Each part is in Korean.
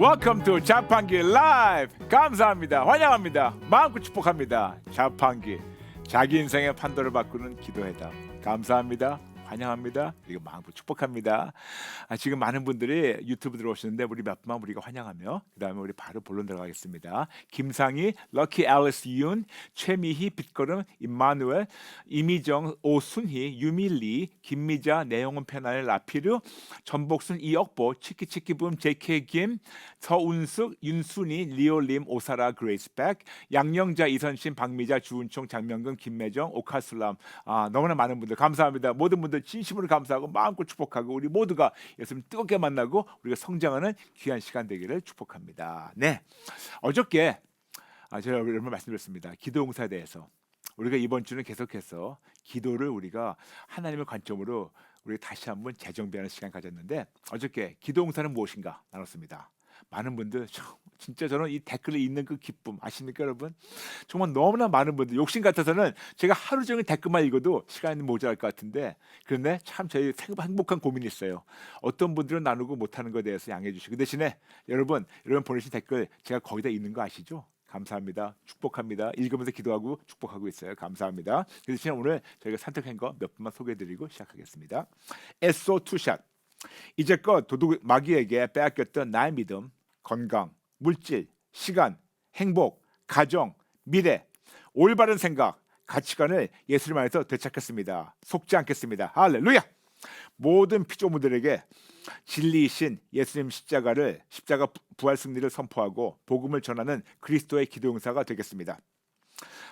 Welcome to 자판기 라이브. 감사합니다. 환영합니다. 마음껏 축복합니다. 자판기, 자기 인생의 판도를 바꾸는 기도회담. 감사합니다. 환영합니다. 그리고 마음껏 축복합니다. 지금 많은 분들이 유튜브 들어오시는데 우리 몇 분만 우리가 환영하며 그 다음에 우리 바로 본론 들어가겠습니다. 김상희, 럭키 앨리스 이윤, 최미희, 빛걸음, 임마누엘, 이미정, 오순희, 유밀리, 김미자, 내용은 페나엘, 라피르, 전복순, 이억보, 치키치키붐, 제케 김, 서운숙, 윤순이, 리올림, 오사라, 그레이스백, 양영자, 이선신, 박미자, 주은총, 장명근, 김매정, 오카슬람. 너무나 많은 분들 감사합니다. 모든 분들 진심으로 감사하고 마음껏 축복하고 우리 모두가 예수님 뜨겁게 만나고 우리가 성장하는 귀한 시간 되기를 축복합니다. 네, 어저께 제가 여러분 말씀드렸습니다. 기도용사에 대해서 우리가 이번 주는 계속해서 기도를 우리가 하나님의 관점으로 우리 다시 한번 재정비하는 시간 가졌는데 어저께 기도용사는 무엇인가 나눴습니다. 많은 분들 진짜 저는 이 댓글을 읽는 그 기쁨 아십니까 여러분? 정말 너무나 많은 분들 욕심 같아서는 제가 하루 종일 댓글만 읽어도 시간이 모자랄 것 같은데 그런데 참 저희 행복한 고민이 있어요. 어떤 분들은 나누고 못하는 것에 대해서 양해해 주시고 그 대신에 여러분 보내신 댓글 제가 거기다 읽는 거 아시죠? 감사합니다. 축복합니다. 읽으면서 기도하고 축복하고 있어요. 감사합니다. 그 대신에 오늘 저희가 선택한 거 몇 분만 소개해드리고 시작하겠습니다. 에소 투샷. 이제껏 도둑 마귀에게 빼앗겼던 나의 믿음, 건강, 물질, 시간, 행복, 가정, 미래, 올바른 생각, 가치관을 예수님 안에서 되찾겠습니다. 속지 않겠습니다. 할렐루야! 모든 피조물들에게 진리이신 예수님 십자가 부활 승리를 선포하고 복음을 전하는 그리스도의 기도용사가 되겠습니다.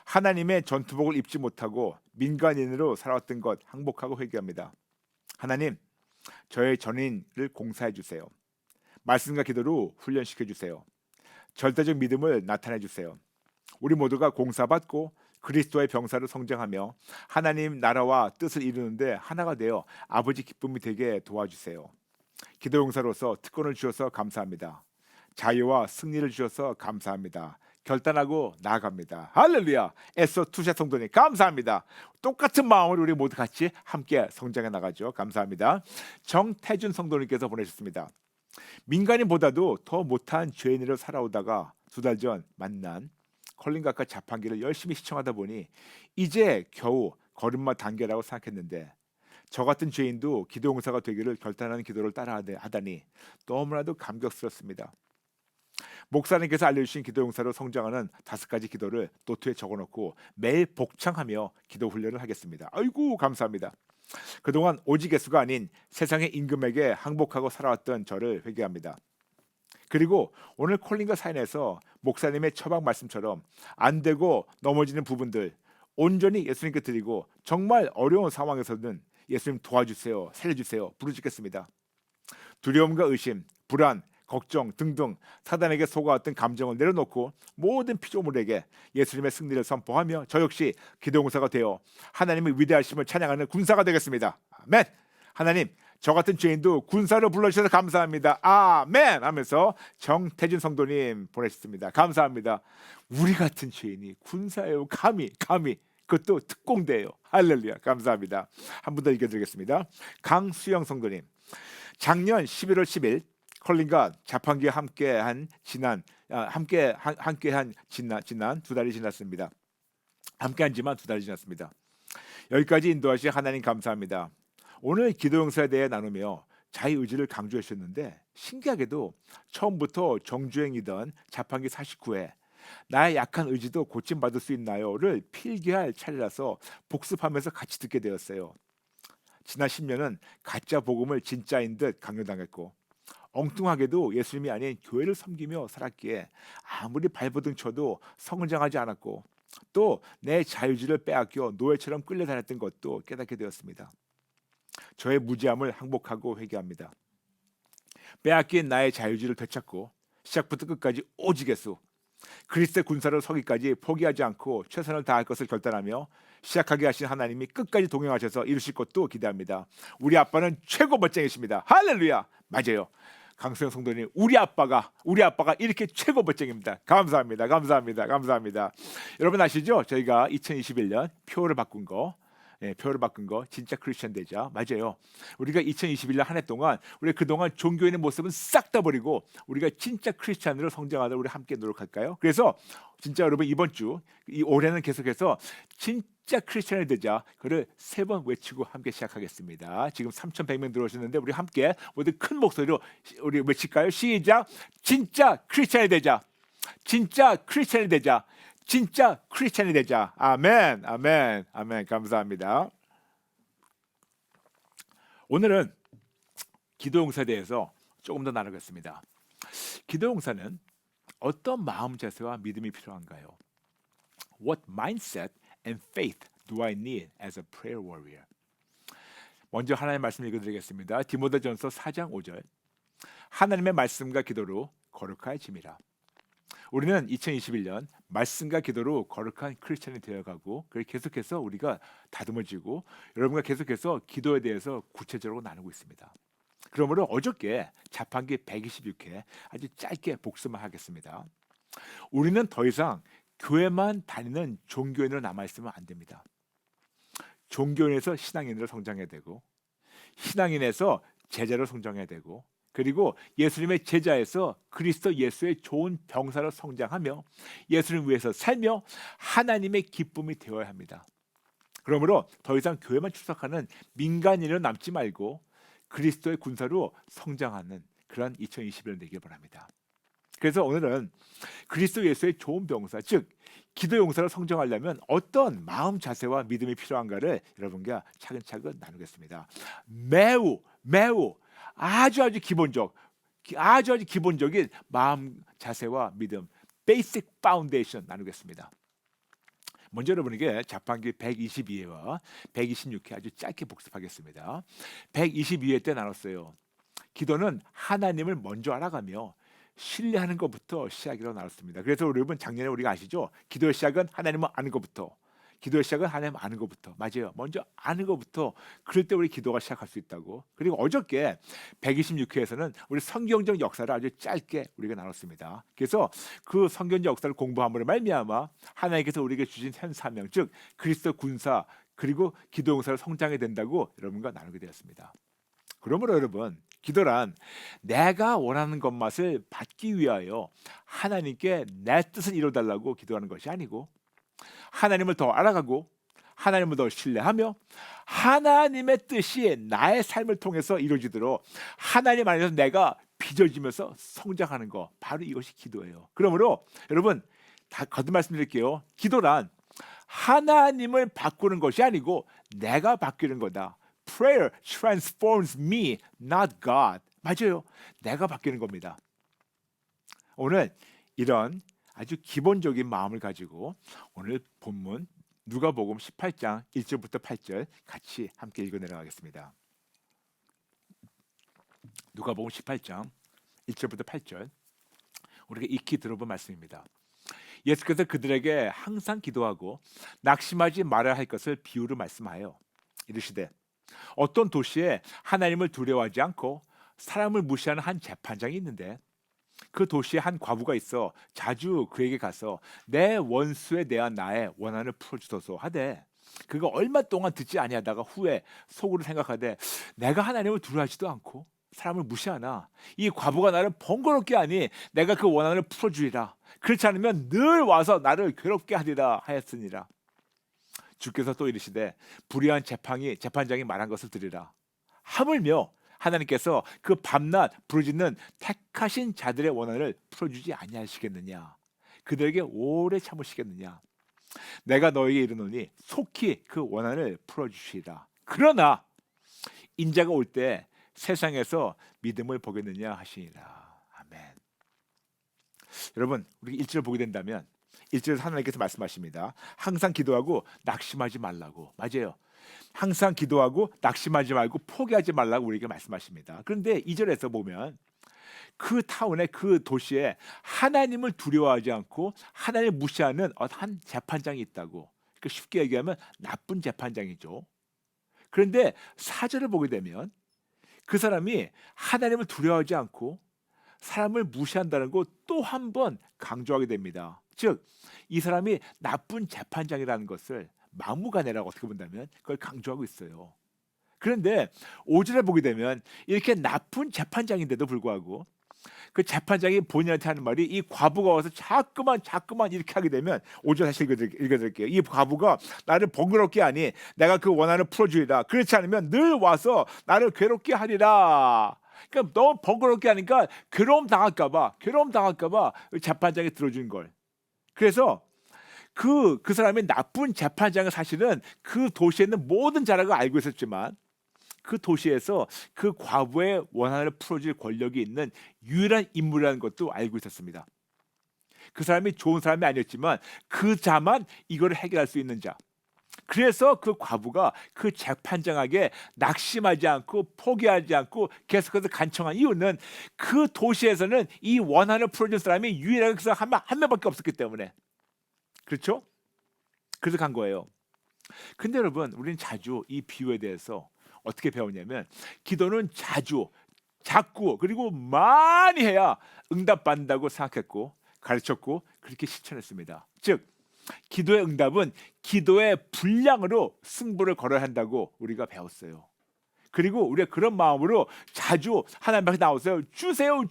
하나님의 전투복을 입지 못하고 민간인으로 살아왔던 것 항복하고 회개합니다. 하나님, 저의 전인을 공사해 주세요. 말씀과 기도로 훈련시켜 주세요. 절대적 믿음을 나타내 주세요. 우리 모두가 공사받고 그리스도의 병사로 성장하며 하나님 나라와 뜻을 이루는데 하나가 되어 아버지 기쁨이 되게 도와주세요. 기도용사로서 특권을 주셔서 감사합니다. 자유와 승리를 주셔서 감사합니다. 결단하고 나아갑니다. 할렐루야. 에소 투샷 성도님 감사합니다. 똑같은 마음으로 우리 모두 같이 함께 성장해 나가죠. 감사합니다. 정태준 성도님께서 보내셨습니다. 민간인보다도 더 못한 죄인으로 살아오다가 두 달 전 만난 컬링각과 자판기를 열심히 시청하다 보니 이제 겨우 걸음마 단계라고 생각했는데 저 같은 죄인도 기도용사가 되기를 결단하는 기도를 따라하다니 너무나도 감격스럽습니다. 목사님께서 알려주신 기도용사로 성장하는 5가지 기도를 노트에 적어놓고 매일 복창하며 기도 훈련을 하겠습니다. 아이고 감사합니다. 그동안 오직 예수가 아닌 세상의 임금에게 항복하고 살아왔던 저를 회개합니다. 그리고 오늘 콜링과 사인에서 목사님의 처방 말씀처럼 안 되고 넘어지는 부분들 온전히 예수님께 드리고 정말 어려운 상황에서는 예수님 도와주세요, 살려주세요 부르짖겠습니다. 두려움과 의심, 불안, 걱정 등등 사단에게 속아왔던 감정을 내려놓고 모든 피조물에게 예수님의 승리를 선포하며 저 역시 기도용사가 되어 하나님의 위대하심을 찬양하는 군사가 되겠습니다. 아멘. 하나님 저 같은 죄인도 군사로 불러주셔서 감사합니다. 아멘 하면서 정태진 성도님 보내셨습니다. 감사합니다. 우리 같은 죄인이 군사예요. 감히 그것도 특공대예요. 할렐루야. 감사합니다. 한 분 더 읽어드리겠습니다. 강수영 성도님 작년 11월 10일 컬링과 자판기와 함께한 지난 두 달이 지났습니다. 함께한 지만 2달이 지났습니다. 여기까지 인도하신 하나님 감사합니다. 오늘 기도용사에 대해 나누며 자유의지를 강조해 주셨는데 신기하게도 처음부터 정주행이던 자판기 49회 나의 약한 의지도 고침받을 수 있나요?를 필기할 차례라서 복습하면서 같이 듣게 되었어요. 지난 10년은 가짜 복음을 진짜인 듯 강요당했고 엉뚱하게도 예수님이 아닌 교회를 섬기며 살았기에 아무리 발버둥 쳐도 성장하지 않았고 또 내 자유지를 빼앗겨 노예처럼 끌려다녔던 것도 깨닫게 되었습니다. 저의 무지함을 항복하고 회개합니다. 빼앗긴 나의 자유지를 되찾고 시작부터 끝까지 오직 예수 그리스도의 군사로 서기까지 포기하지 않고 최선을 다할 것을 결단하며 시작하게 하신 하나님이 끝까지 동행하셔서 이루실 것도 기대합니다. 우리 아빠는 최고 멋쟁이십니다. 할렐루야. 맞아요. 강수영 성도님 우리 아빠가 이렇게 최고 멋쟁입니다. 감사합니다. 여러분 아시죠? 저희가 2021년 표를 바꾼 거 표를 바꾼 거 진짜 크리스천 되자. 맞아요. 우리가 2021년 한 해 동안 우리 그동안 종교에 있는 모습은 싹 다 버리고 우리가 진짜 크리스천으로 성장하도록 우리 함께 노력할까요? 그래서 진짜 여러분 이번 주 이 올해는 계속해서 진짜 크리스천이 되자. 그를 3번 외치고 함께 시작하겠습니다. 지금 3,100명 들어오셨는데 우리 함께 모두 큰 목소리로 우리 외칠까요? 시작. 진짜 크리스천이 되자. 진짜 크리스천이 되자. 진짜 크리스천이 되자. 아멘, 아멘, 아멘. 감사합니다. 오늘은 기도용사에 대해서 조금 더 나누겠습니다. 기도용사는 어떤 마음 자세와 믿음이 필요한가요? What mindset and faith do I need as a prayer warrior? 먼저 하나님의 말씀 읽어드리겠습니다. 디모데전서 4장 5절. 하나님의 말씀과 기도로 거룩해짐이라. 우리는 2021년 말씀과 기도로 거룩한 크리스천이 되어가고 그걸 계속해서 우리가 다듬어지고 여러분과 계속해서 기도에 대해서 구체적으로 나누고 있습니다. 그러므로 어저께 자판기 126회 아주 짧게 복습만 하겠습니다. 우리는 더 이상 교회만 다니는 종교인으로 남아있으면 안 됩니다. 종교인에서 신앙인으로 성장해야 되고 신앙인에서 제자로 성장해야 되고 그리고 예수님의 제자에서 그리스도 예수의 좋은 병사로 성장하며 예수를 위해서 살며 하나님의 기쁨이 되어야 합니다. 그러므로 더 이상 교회만 출석하는 민간인으로 남지 말고 그리스도의 군사로 성장하는 그런 2021년 되길 바랍니다. 그래서 오늘은 그리스도 예수의 좋은 병사, 즉 기도 용사로 성장하려면 어떤 마음 자세와 믿음이 필요한가를 여러분과 차근차근 나누겠습니다. 매우 아주 기본적인 마음 자세와 믿음, 베이직 파운데이션 나누겠습니다. 먼저 여러분에게 자판기 122회와 126회 아주 짧게 복습하겠습니다. 122회 때 나눴어요. 기도는 하나님을 먼저 알아가며 신뢰하는 것부터 시작이라고 나눴습니다. 그래서 여러분 작년에 우리가 아시죠? 기도의 시작은 하나님을 아는 것부터. 기도의 시작은 하나님 아는 것부터. 맞아요. 먼저 아는 것부터. 그럴 때 우리 기도가 시작할 수 있다고. 그리고 어저께 126회에서는 우리 성경적 역사를 아주 짧게 우리가 나눴습니다. 그래서 그 성경적 역사를 공부함으로 말미암아 하나님께서 우리에게 주신 현 사명, 즉 그리스도 군사 그리고 기도 용사로 성장해야 된다고 여러분과 나누게 되었습니다. 그러므로 여러분 기도란 내가 원하는 것만을 받기 위하여 하나님께 내 뜻을 이루어달라고 기도하는 것이 아니고 하나님을 더 알아가고 하나님을 더 신뢰하며 하나님의 뜻이 나의 삶을 통해서 이루어지도록 하나님 안에서 내가 빚어지면서 성장하는 거 바로 이것이 기도예요. 그러므로 여러분 다 거듭 말씀드릴게요. 기도란 하나님을 바꾸는 것이 아니고 내가 바뀌는 거다. Prayer transforms me, not God. 맞아요. 내가 바뀌는 겁니다. 오늘 이런 아주 기본적인 마음을 가지고 오늘 본문 누가복음 18장 1절부터 8절 같이 함께 읽어 내려가겠습니다. 누가복음 18장 1절부터 8절 우리가 익히 들어본 말씀입니다. 예수께서 그들에게 항상 기도하고 낙심하지 말아야 할 것을 비유로 말씀하여 이르시되 어떤 도시에 하나님을 두려워하지 않고 사람을 무시하는 한 재판장이 있는데 그 도시에 한 과부가 있어 자주 그에게 가서 내 원수에 대한 나의 원한을 풀어주소서 하되 그가 얼마 동안 듣지 아니하다가 후에 속으로 생각하되 내가 하나님을 두려워하지도 않고 사람을 무시하나 이 과부가 나를 번거롭게 하니 내가 그 원한을 풀어주리라. 그렇지 않으면 늘 와서 나를 괴롭게 하리라 하였으니라. 주께서 또 이르시되 불의한 재판장이 말한 것을 들으라. 하물며 하나님께서 그 밤낮 부르짖는 택하신 자들의 원한을 풀어주지 아니하시겠느냐. 그들에게 오래 참으시겠느냐. 내가 너에게 이르노니 속히 그 원한을 풀어주시리라. 그러나 인자가 올 때 세상에서 믿음을 보겠느냐 하시니라. 아멘. 여러분 우리 1절을 보게 된다면 1절에서 하나님께서 말씀하십니다. 항상 기도하고 낙심하지 말라고. 맞아요. 항상 기도하고 낙심하지 말고 포기하지 말라고 우리에게 말씀하십니다. 그런데 2절에서 보면 그 타운에 그 도시에 하나님을 두려워하지 않고 하나님을 무시하는 한 재판장이 있다고. 그러니까 쉽게 얘기하면 나쁜 재판장이죠. 그런데 4절을 보게 되면 그 사람이 하나님을 두려워하지 않고 사람을 무시한다는 거 또 한 번 강조하게 됩니다. 즉 이 사람이 나쁜 재판장이라는 것을 막무가내라고 어떻게 본다면 그걸 강조하고 있어요. 그런데 5절에 보게 되면 이렇게 나쁜 재판장인데도 불구하고 그 재판장이 본인한테 하는 말이 이 과부가 와서 자꾸만 이렇게 하게 되면 5절 다시 읽어드릴게요. 이 과부가 나를 번거롭게 하니 내가 그 원한을 풀어주리라. 그렇지 않으면 늘 와서 나를 괴롭게 하리라. 그러니까 너무 번거롭게 하니까 괴로움 당할까봐 재판장이 들어준 걸. 그래서 그 사람이 나쁜 재판장은 사실은 그 도시에 있는 모든 자락을 알고 있었지만 그 도시에서 그 과부의 원한을 풀어줄 권력이 있는 유일한 인물이라는 것도 알고 있었습니다. 그 사람이 좋은 사람이 아니었지만 그 자만 이거를 해결할 수 있는 자. 그래서 그 과부가 그 재판장에게 낙심하지 않고 포기하지 않고 계속해서 간청한 이유는 그 도시에서는 이 원한을 풀어줄 사람이 유일하게 그 사람 한 명밖에 없었기 때문에. 그렇죠? 그래서 간 거예요. 근데 여러분, 우리는 자주 이 비유에 대해서 어떻게 배우냐면 기도는 자꾸 그리고 많이 해야 응답받는다고 생각했고 가르쳤고 그렇게 실천했습니다. 즉 기도의 응답은 기도의 분량으로 승부를 걸어야 한다고 우리가 배웠어요. 그리고 우리가 그런 마음으로 자주 하나님 앞에 나오세요. 주세요.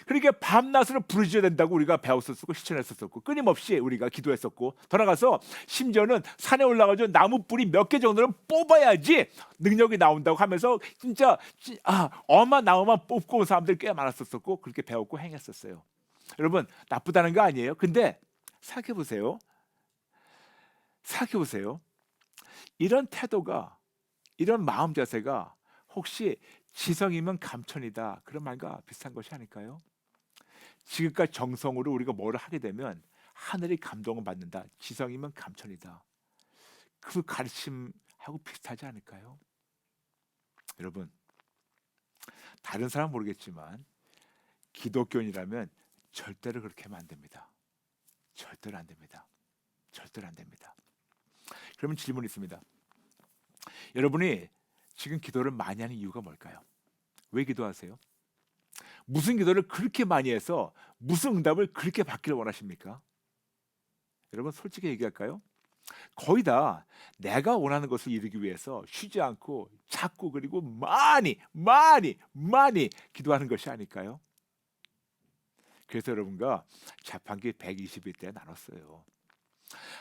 그렇게 밤낮으로 부르짖어야 된다고 우리가 배웠었고 실천했었고 끊임없이 우리가 기도했었고 더 나가서 심지어는 산에 올라가서 나무 뿌리 몇 개 정도는 뽑아야지 능력이 나온다고 하면서 진짜 엄한 나무만 뽑고 온 사람들이 꽤 많았었고 그렇게 배웠고 행했었어요. 여러분 나쁘다는 거 아니에요. 근데 생각해 보세요. 이런 태도가 이런 마음 자세가 혹시 지성이면 감천이다 그런 말과 비슷한 것이 아닐까요? 지극과 정성으로 우리가 뭐를 하게 되면 하늘이 감동을 받는다. 지성이면 감천이다. 그 가르침하고 비슷하지 않을까요? 여러분 다른 사람 모르겠지만 기독교인이라면 절대로 그렇게 하면 안 됩니다. 절대로 안 됩니다. 그러면 질문이 있습니다. 여러분이 지금 기도를 많이 하는 이유가 뭘까요? 왜 기도하세요? 무슨 기도를 그렇게 많이 해서 무슨 응답을 그렇게 받기를 원하십니까? 여러분 솔직히 얘기할까요? 거의 다 내가 원하는 것을 이루기 위해서 쉬지 않고 자꾸 그리고 많이 기도하는 것이 아닐까요? 그래서 여러분과 자판기 121대 나눴어요.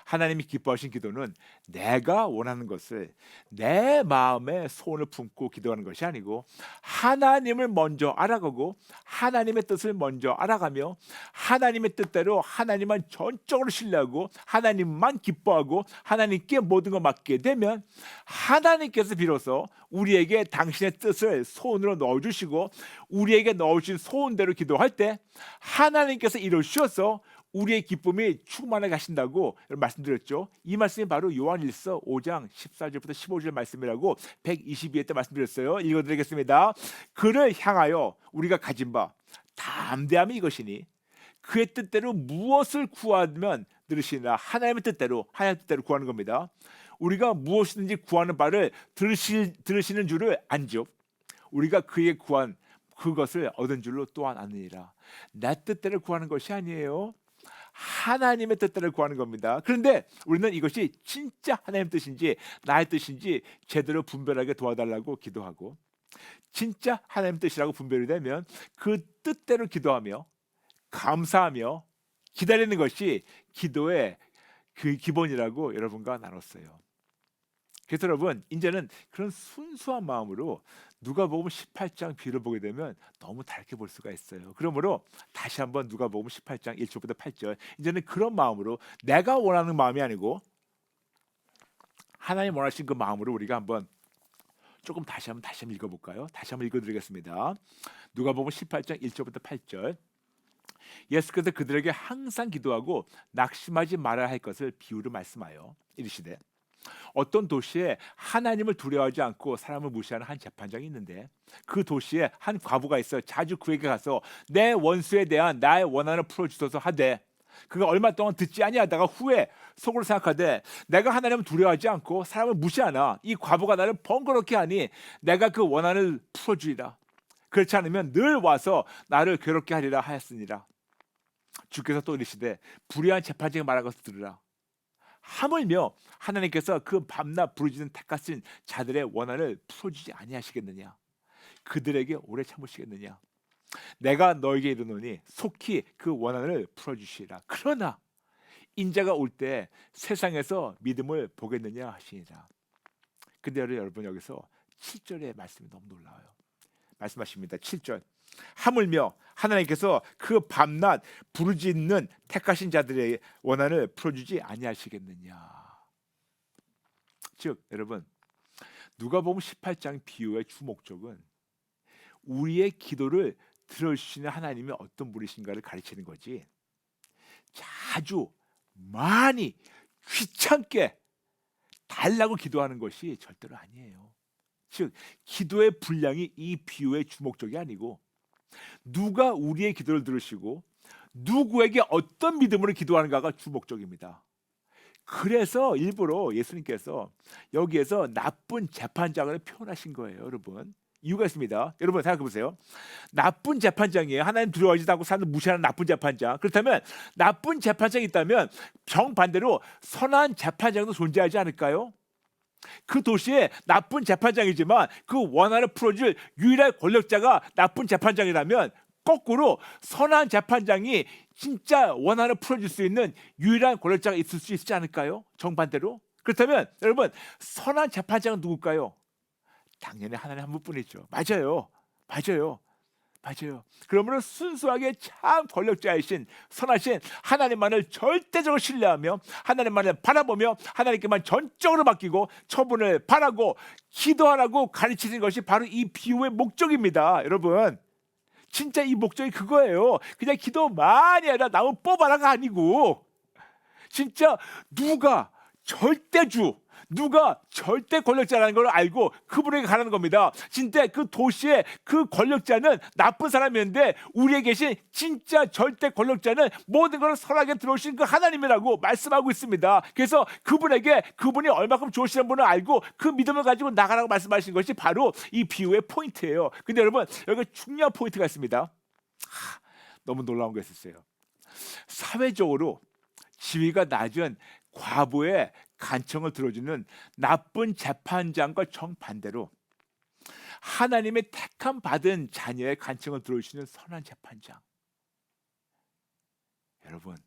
하나님이 기뻐하신 기도는 내가 원하는 것을 내 마음에 소원을 품고 기도하는 것이 아니고 하나님을 먼저 알아가고 하나님의 뜻을 먼저 알아가며 하나님의 뜻대로 하나님만 전적으로 신뢰하고 하나님만 기뻐하고 하나님께 모든 걸 맡게 되면 하나님께서 비로소 우리에게 당신의 뜻을 소원으로 넣어주시고 우리에게 넣어주신 소원대로 기도할 때 하나님께서 이루셔서 우리의 기쁨이 충만하게 하신다고 말씀드렸죠. 이 말씀이 바로 요한일서 5장 14절부터 15절 말씀이라고 122회 때 말씀드렸어요. 읽어드리겠습니다. 그를 향하여 우리가 가진 바 담대함이 이것이니 그의 뜻대로 무엇을 구하면 들으시나 하나님의 뜻대로 구하는 겁니다. 우리가 무엇이든지 구하는 바를 들으시는 줄을 안죠. 우리가 그의 구한 그것을 얻은 줄로 또한 아느니라. 내 뜻대로 구하는 것이 아니에요. 하나님의 뜻대로 구하는 겁니다. 그런데 우리는 이것이 진짜 하나님 뜻인지 나의 뜻인지 제대로 분별하게 도와달라고 기도하고 진짜 하나님 뜻이라고 분별이 되면 그 뜻대로 기도하며 감사하며 기다리는 것이 기도의 그 기본이라고 여러분과 나눴어요. 그래서 여러분 이제는 그런 순수한 마음으로 누가복음 18장 비유를 보게 되면 너무 다르게 볼 수가 있어요. 그러므로 다시 한번 누가복음 18장 1절부터 8절 이제는 그런 마음으로 내가 원하는 마음이 아니고 하나님 원하신 그 마음으로 우리가 한번 조금 다시 한번 읽어볼까요? 다시 한번 읽어드리겠습니다. 누가복음 18장 1절부터 8절 예수께서 그들에게 항상 기도하고 낙심하지 말아야 할 것을 비유로 말씀하여 이르시되 어떤 도시에 하나님을 두려워하지 않고 사람을 무시하는 한 재판장이 있는데 그 도시에 한 과부가 있어 자주 그에게 가서 내 원수에 대한 나의 원한을 풀어주소서 하되 그가 얼마 동안 듣지 아니하다가 후에 속으로 생각하되 내가 하나님을 두려워하지 않고 사람을 무시하나 이 과부가 나를 번거롭게 하니 내가 그 원한을 풀어주리라. 그렇지 않으면 늘 와서 나를 괴롭게 하리라 하였으니라. 주께서 또 이르시되 불의한 재판장이 말한 것을 들으라. 하물며 하나님께서 그 밤낮 부르짖는 택하신 자들의 원한을 풀어주지 아니하시겠느냐. 그들에게 오래 참으시겠느냐. 내가 너에게 이르노니 속히 그 원한을 풀어주시리라. 그러나 인자가 올 때 세상에서 믿음을 보겠느냐 하시니라. 근데 여러분 여기서 7절의 말씀이 너무 놀라워요. 말씀하십니다. 7절. 하물며 하나님께서 그 밤낮 부르짖는 택하신 자들의 원한을 풀어주지 아니하시겠느냐. 즉 여러분 누가복음 18장 비유의 주목적은 우리의 기도를 들어주시는 하나님이 어떤 분이신가를 가르치는 거지, 자주 많이 귀찮게 달라고 기도하는 것이 절대로 아니에요. 즉 기도의 분량이 이 비유의 주목적이 아니고 누가 우리의 기도를 들으시고 누구에게 어떤 믿음으로 기도하는가가 주목적입니다. 그래서 일부러 예수님께서 여기에서 나쁜 재판장을 표현하신 거예요. 여러분 이유가 있습니다. 여러분 생각해 보세요. 나쁜 재판장이에요. 하나님 두려워하지도 않고 사람을 무시하는 나쁜 재판장. 그렇다면 나쁜 재판장이 있다면 정반대로 선한 재판장도 존재하지 않을까요? 그 도시에 나쁜 재판장이지만 그 원한을 풀어줄 유일한 권력자가 나쁜 재판장이라면 거꾸로 선한 재판장이 진짜 원한을 풀어줄 수 있는 유일한 권력자가 있을 수 있지 않을까요? 정반대로. 그렇다면 여러분 선한 재판장은 누굴까요? 당연히 하나님 한 분뿐이죠. 맞아요. 그러므로 순수하게 참 권력자이신 선하신 하나님만을 절대적으로 신뢰하며 하나님만을 바라보며 하나님께만 전적으로 맡기고 처분을 바라고 기도하라고 가르치는 것이 바로 이 비유의 목적입니다. 여러분 진짜 이 목적이 그거예요. 그냥 기도 많이 해라 나무 뽑아라가 아니고 진짜 누가 절대주, 누가 절대 권력자라는 걸 알고 그분에게 가라는 겁니다. 진짜 그 도시의 그 권력자는 나쁜 사람이었는데 우리에 계신 진짜 절대 권력자는 모든 걸 선하게 들어오신 그 하나님이라고 말씀하고 있습니다. 그래서 그분에게 그분이 얼마큼 좋으시는 분을 알고 그 믿음을 가지고 나가라고 말씀하신 것이 바로 이 비유의 포인트예요. 근데 여러분 여기 중요한 포인트가 있습니다. 너무 놀라운 게 있었어요. 사회적으로 지위가 낮은 과부의 간청을 들어주는 나쁜 재판장과 정반대로 하나님의 택함 받은 자녀의 간청을 들어주시는 선한 재판장. 여러분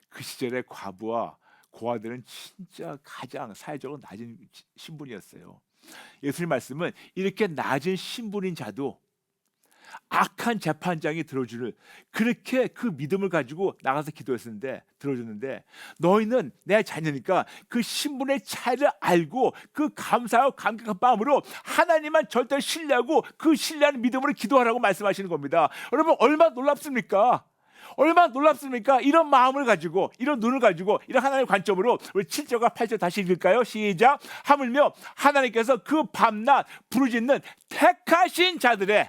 그 시절의 과부와 고아들은 진짜 가장 사회적으로 낮은 신분이었어요. 예수님 말씀은 이렇게 낮은 신분인 자도 악한 재판장이 들어주는 그렇게 그 믿음을 가지고 나가서 기도했었는데 들어줬는데 너희는 내 자녀니까 그 신분의 차이를 알고 그 감사하고 감격한 마음으로 하나님만 절대로 신뢰하고 그 신뢰하는 믿음으로 기도하라고 말씀하시는 겁니다. 여러분 얼마나 놀랍습니까? 얼마나 놀랍습니까? 이런 마음을 가지고 이런 눈을 가지고 이런 하나님의 관점으로 우리 7절과 8절 다시 읽을까요? 시작. 하물며 하나님께서 그 밤낮 부르짖는 택하신 자들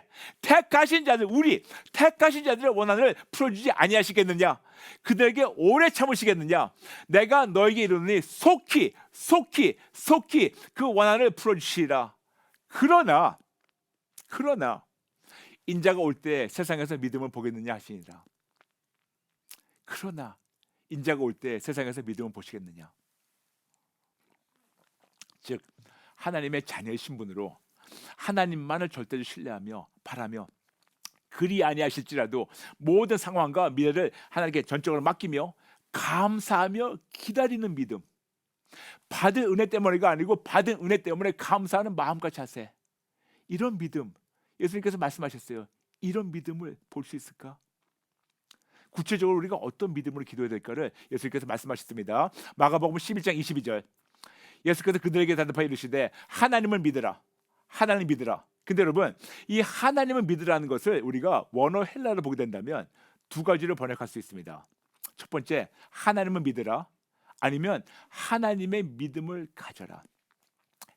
우리 택하신 자들의 원한을 풀어주지 아니하시겠느냐? 그들에게 오래 참으시겠느냐? 내가 너에게 이르노니 속히 그 원한을 풀어주시리라. 그러나 인자가 올 때 세상에서 믿음을 보겠느냐 하시니라. 그러나 인자가 올 때 세상에서 믿음을 보시겠느냐? 즉 하나님의 자녀의 신분으로 하나님만을 절대로 신뢰하며 바라며 그리 아니하실지라도 모든 상황과 미래를 하나님께 전적으로 맡기며 감사하며 기다리는 믿음. 받은 은혜 때문에가 아니고 받은 은혜 때문에 감사하는 마음과 자세. 이런 믿음 예수님께서 말씀하셨어요. 이런 믿음을 볼 수 있을까? 구체적으로 우리가 어떤 믿음으로 기도해야 될까를 예수님께서 말씀하셨습니다. 마가복음 11장 22절. 예수께서 그들에게 대답하여 이르시되 하나님을 믿으라. 하나님 믿으라. 근데 여러분 이 하나님을 믿으라는 것을 우리가 원어 헬라어로 보게 된다면 두 가지로 번역할 수 있습니다. 첫 번째 하나님을 믿으라 아니면 하나님의 믿음을 가져라.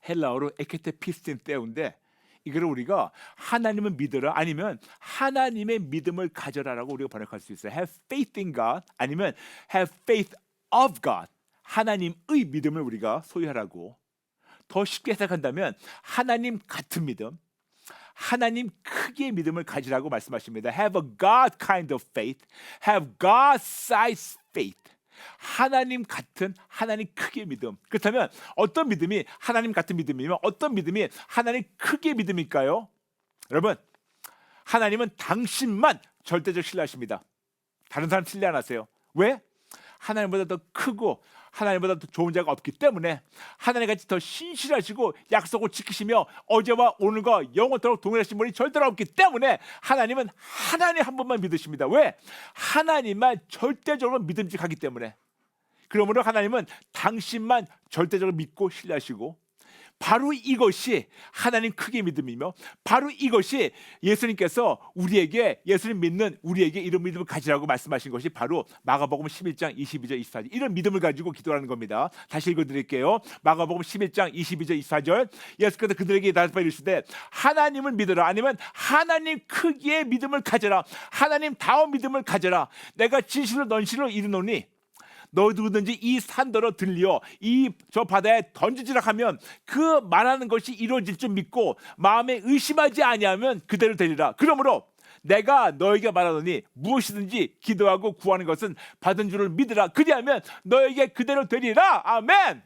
헬라어로 에케테피스틴 때운데 이거를 우리가 하나님을 믿으라 아니면 하나님의 믿음을 가져라라고 우리가 번역할 수 있어요. Have faith in God 아니면 have faith of God. 하나님의 믿음을 우리가 소유하라고. 더 쉽게 해석한다면 하나님 같은 믿음, 하나님 크기의 믿음을 가지라고 말씀하십니다. Have a God kind of faith, have God size faith. 하나님 같은 하나님 크기의 믿음. 그렇다면 어떤 믿음이 하나님 같은 믿음이면 어떤 믿음이 하나님 크기의 믿음일까요? 여러분, 하나님은 당신만 절대적 신뢰하십니다. 다른 사람 신뢰 안 하세요. 왜? 하나님보다 더 크고 하나님보다 더 좋은 자가 없기 때문에 하나님같이 더 신실하시고 약속을 지키시며 어제와 오늘과 영원토록 동일하신 분이 절대로 없기 때문에 하나님은 하나님 한 분만 믿으십니다. 왜? 하나님만 절대적으로 믿음직하기 때문에. 그러므로 하나님은 당신만 절대적으로 믿고 신뢰하시고, 바로 이것이 하나님 크게 믿음이며 바로 이것이 예수님께서 우리에게, 예수님 믿는 우리에게 이런 믿음을 가지라고 말씀하신 것이 바로 마가복음 11장 22절 24절, 이런 믿음을 가지고 기도하는 겁니다. 다시 읽어드릴게요. 마가복음 11장 22절 24절, 예수께서 그들에게 대답하여 이르시되 하나님을 믿으라, 아니면 하나님 크기의 믿음을 가져라, 하나님 다운 믿음을 가져라. 내가 진실로 넌실로 이르노니 너 누구든지 이 산더러 들려 이 저 바다에 던지지라 하면 그 말하는 것이 이루어질 줄 믿고 마음에 의심하지 아니하면 그대로 되리라. 그러므로 내가 너에게 말하노니 무엇이든지 기도하고 구하는 것은 받은 줄을 믿으라. 그리하면 너에게 그대로 되리라. 아멘.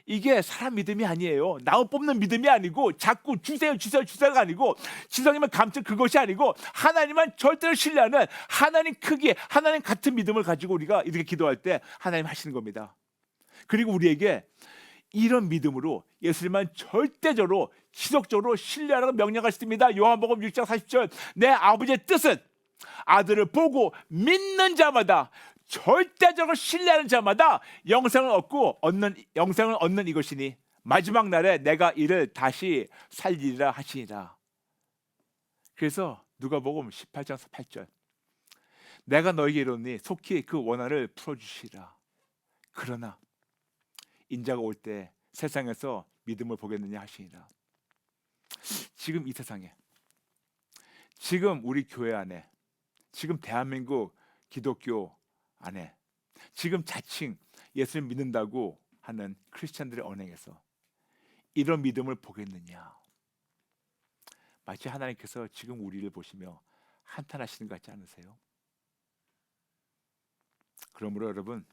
이게 사람 믿음이 아니에요. 나무 뽑는 믿음이 아니고 자꾸 주세요가 아니고 지성이면 감출 그것이 아니고 하나님만 절대로 신뢰하는 하나님 크기, 하나님 같은 믿음을 가지고 우리가 이렇게 기도할 때 하나님 하시는 겁니다. 그리고 우리에게 이런 믿음으로 예수님만 절대적으로 지속적으로 신뢰하라고 명령하십니다. 요한복음 6장 40절, 내 아버지의 뜻은 아들을 보고 믿는 자마다, 절대적으로 신뢰하는 자마다 영생을 얻는 이것이니 마지막 날에 내가 이를 다시 살리리라 하시니라. 그래서 누가복음 18장 8절, 내가 너에게 이르노니 속히 그 원한을 풀어주시라. 그러나 인자가 올 때 세상에서 믿음을 보겠느냐 하시니라. 지금 이 세상에, 지금 우리 교회 안에, 지금 대한민국 기독교 안에, 지금 자칭 예수님 믿는다고 하는 크리스찬들의 언행에서 이런 믿음을 보겠느냐? 마치 하나님께서 지금 우리를 보시며 한탄하시는 것 같지 않으세요? 그러므로 여러분,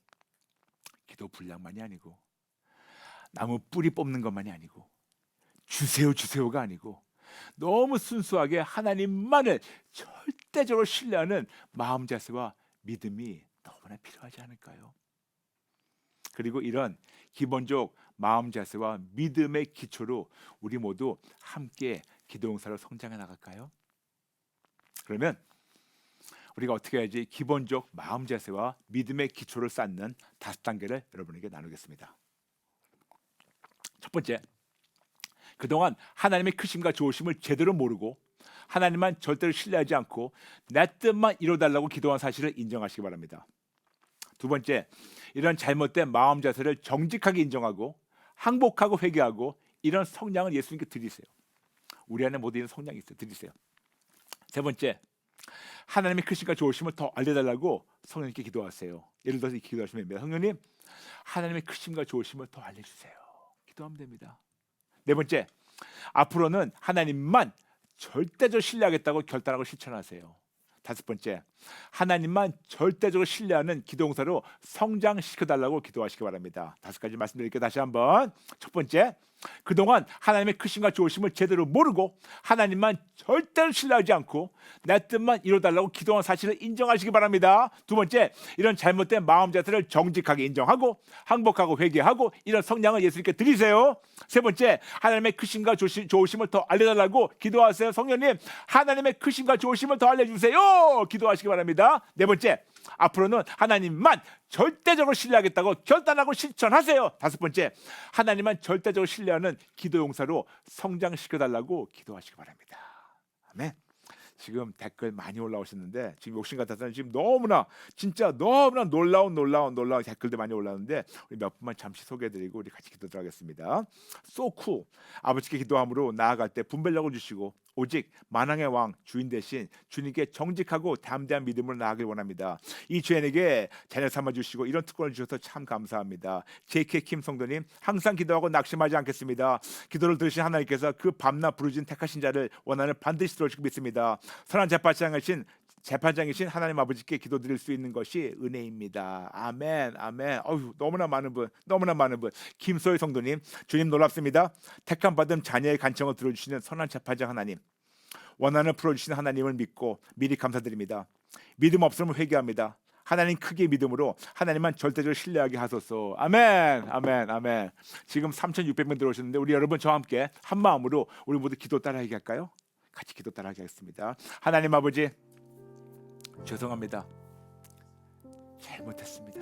기도 분량만이 아니고 나무 뿌리 뽑는 것만이 아니고 주세요가 아니고 너무 순수하게 하나님만을 절대적으로 신뢰하는 마음 자세와 믿음이 너무나 필요하지 않을까요? 그리고 이런 기본적 마음 자세와 믿음의 기초로 우리 모두 함께 기도 용사로 성장해 나갈까요? 그러면 우리가 어떻게 해야지 기본적 마음 자세와 믿음의 기초를 쌓는 5단계를 여러분에게 나누겠습니다. 첫 번째, 그동안 하나님의 크심과 좋으심을 제대로 모르고 하나님만 절대로 신뢰하지 않고 내 뜻만 이루어달라고 기도한 사실을 인정하시기 바랍니다. 두 번째, 이런 잘못된 마음 자세를 정직하게 인정하고 항복하고 회개하고 이런 성량을 예수님께 드리세요. 우리 안에 모두 있는 성량이 있어요. 드리세요. 세 번째, 하나님의 크심과 좋으심을 더 알려달라고 성령님께 기도하세요. 예를 들어서 이렇게 기도하시면 됩니다. 성령님, 하나님의 크심과 좋으심을 더 알려주세요. 기도하면 됩니다. 네 번째, 앞으로는 하나님만 절대적으로 신뢰하겠다고 결단하고 실천하세요. 다섯 번째, 하나님만 절대적으로 신뢰하는 기도용사로 성장시켜달라고 기도하시기 바랍니다. 5가지 말씀드릴게요. 다시 한번. 첫 번째, 그동안 하나님의 크심과 좋으심을 제대로 모르고 하나님만 절대로 신뢰하지 않고 내 뜻만 이루어달라고 기도한 사실을 인정하시기 바랍니다. 두 번째, 이런 잘못된 마음 자세를 정직하게 인정하고 항복하고 회개하고 이런 성량을 예수님께 드리세요. 세 번째, 하나님의 크심과 좋으심을 더 알려달라고 기도하세요. 성령님, 하나님의 크심과 좋으심을 더 알려주세요. 기도하시기 바랍니다. 네 번째, 앞으로는 하나님만 절대적으로 신뢰하겠다고 결단하고 실천하세요. 다섯 번째, 하나님만 절대적으로 신뢰하는 기도 용사로 성장시켜달라고 기도하시기 바랍니다. 아멘. 지금 댓글 많이 올라오셨는데 지금 욕심 같아서는 지금 너무나 진짜 너무나 놀라운 댓글들 많이 올라오는데 우리 몇 분만 잠시 소개해드리고 우리 같이 기도드리겠습니다. 소쿠, 아버지께 기도함으로 나아갈 때 분별력을 주시고 오직 만왕의 왕 주인 대신 주님께 정직하고 담대한 믿음으로 나아가길 원합니다. 이 죄인에게 자녀 삼아주시고 이런 특권을 주셔서 참 감사합니다. JK 킴 성도님, 항상 기도하고 낙심하지 않겠습니다. 기도를 들으신 하나님께서 그 밤낮 부르짖은 택하신 자를 원하는 반드시 들어주시고 믿습니다. 선한 재판장이신 재판장이신 하나님 아버지께 기도드릴 수 있는 것이 은혜입니다. 아멘, 아멘. 어휴, 너무나 많은 분, 너무나 많은 분. 김소희 성도님, 주님 놀랍습니다. 택함 받은 자녀의 간청을 들어주시는 선한 재판장 하나님, 원한을 풀어주시는 하나님을 믿고 미리 감사드립니다. 믿음 없으면 회개합니다. 하나님 크게 믿음으로 하나님만 절대적으로 신뢰하게 하소서. 아멘, 아멘, 아멘. 지금 3,600명 들어오셨는데 우리 여러분 저와 함께 한 마음으로 우리 모두 기도 따라하게 할까요? 같이 기도 따라하게 하겠습니다. 하나님 아버지, 죄송합니다. 잘못했습니다.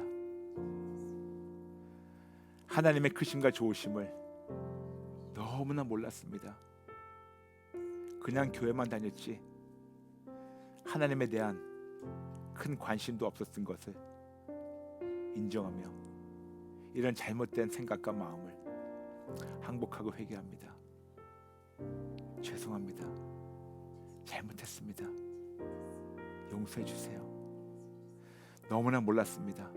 하나님의 크심과 좋으심을 너무나 몰랐습니다. 그냥 교회만 다녔지 하나님에 대한 큰 관심도 없었던 것을 인정하며 이런 잘못된 생각과 마음을 항복하고 회개합니다. 죄송합니다. 잘못했습니다. 용서해 주세요. 너무나 몰랐습니다.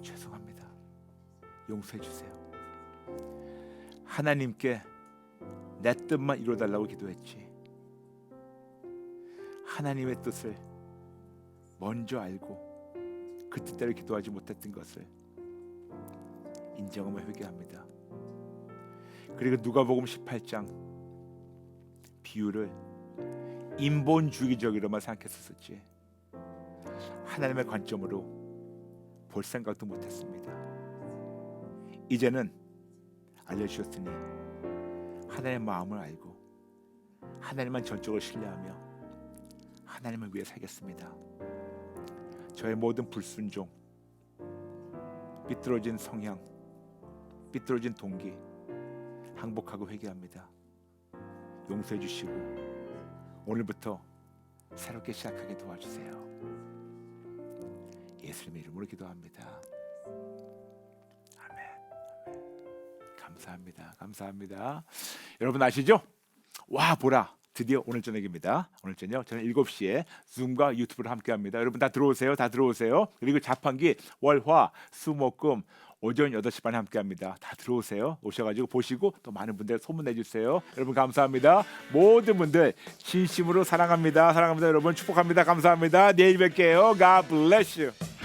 죄송합니다. 용서해 주세요. 하나님께 내 뜻만 이루어달라고 기도했지 하나님의 뜻을 먼저 알고 그 뜻대로 기도하지 못했던 것을 인정하며 회개합니다. 그리고 누가복음 18장 비유를 인본주의적으로만 생각했었지 하나님의 관점으로 볼 생각도 못했습니다. 이제는 알려주셨으니 하나님의 마음을 알고 하나님만 전적으로 신뢰하며 하나님을 위해 살겠습니다. 저의 모든 불순종, 삐뚤어진 성향, 삐뚤어진 동기 항복하고 회개합니다. 용서해 주시고 오늘부터 새롭게 시작하게 도와주세요. 예수님의 이름으로 기도합니다. 아멘. 감사합니다. 감사합니다. 여러분 아시죠? 와 보라 드디어 오늘 저녁입니다. 오늘 저녁 저는 7시에 줌과 유튜브를 함께합니다. 여러분 다 들어오세요. 다 들어오세요. 그리고 자판기 월화 수목금 오전 8시 반에 함께합니다. 다 들어오세요. 오셔가지고 보시고 또 많은 분들 소문내주세요. 여러분 감사합니다. 모든 분들 진심으로 사랑합니다. 사랑합니다. 여러분 축복합니다. 감사합니다. 내일 뵐게요. God bless you.